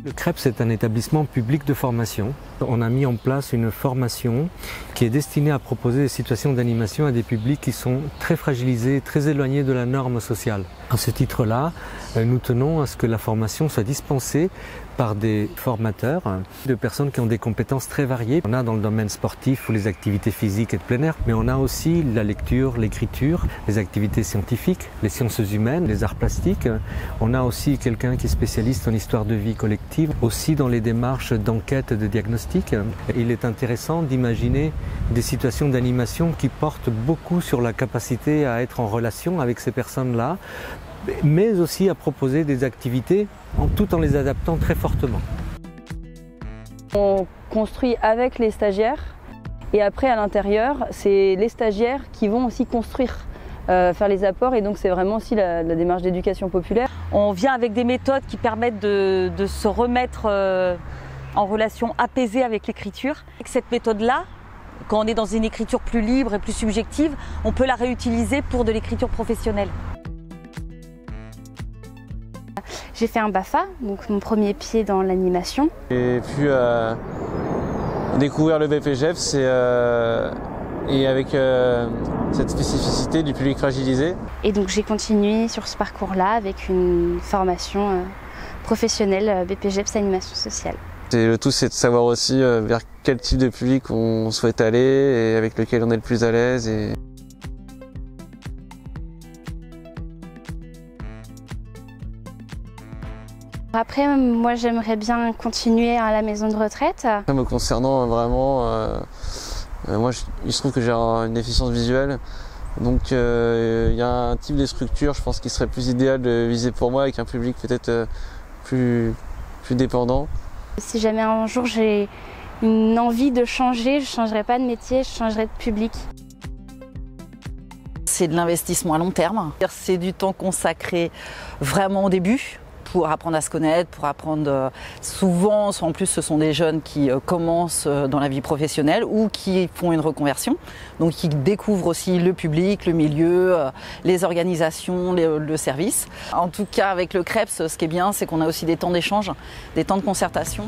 Le CREPS est un établissement public de formation. On a mis en place une formation qui est destinée à proposer des situations d'animation à des publics qui sont très fragilisés, très éloignés de la norme sociale. À ce titre-là, nous tenons à ce que la formation soit dispensée par des formateurs, de personnes qui ont des compétences très variées. On a dans le domaine sportif ou les activités physiques et de plein air, mais on a aussi la lecture, l'écriture, les activités scientifiques, les sciences humaines, les arts plastiques. On a aussi quelqu'un qui est spécialiste en histoire de vie collective, aussi dans les démarches d'enquête et de diagnostic. Il est intéressant d'imaginer des situations d'animation qui portent beaucoup sur la capacité à être en relation avec ces personnes-là, mais aussi à proposer des activités tout en les adaptant très fortement. On construit avec les stagiaires et après à l'intérieur, c'est les stagiaires qui vont aussi construire, faire les apports, et donc c'est vraiment aussi la démarche d'éducation populaire. On vient avec des méthodes qui permettent de se remettre en relation apaisée avec l'écriture. Avec cette méthode-là, quand on est dans une écriture plus libre et plus subjective, on peut la réutiliser pour de l'écriture professionnelle. J'ai fait un BAFA, donc mon premier pied dans l'animation. J'ai pu découvrir le BPGEPS et avec cette spécificité du public fragilisé. Et donc j'ai continué sur ce parcours-là avec une formation professionnelle BPGEPS animation sociale. Le tout, c'est de savoir aussi vers quel type de public on souhaite aller et avec lequel on est le plus à l'aise. Après, moi j'aimerais bien continuer à la maison de retraite. Me concernant vraiment, il se trouve que j'ai une déficience visuelle, donc il y a un type de structure, je pense, qui serait plus idéal de viser pour moi, avec un public peut-être plus dépendant. Si jamais un jour j'ai une envie de changer, je ne changerai pas de métier, je changerai de public. C'est de l'investissement à long terme. C'est du temps consacré vraiment au début, pour apprendre à se connaître, pour apprendre souvent, en plus ce sont des jeunes qui commencent dans la vie professionnelle ou qui font une reconversion, donc qui découvrent aussi le public, le milieu, les organisations, le service. En tout cas avec le CREPS, ce qui est bien, c'est qu'on a aussi des temps d'échange, des temps de concertation.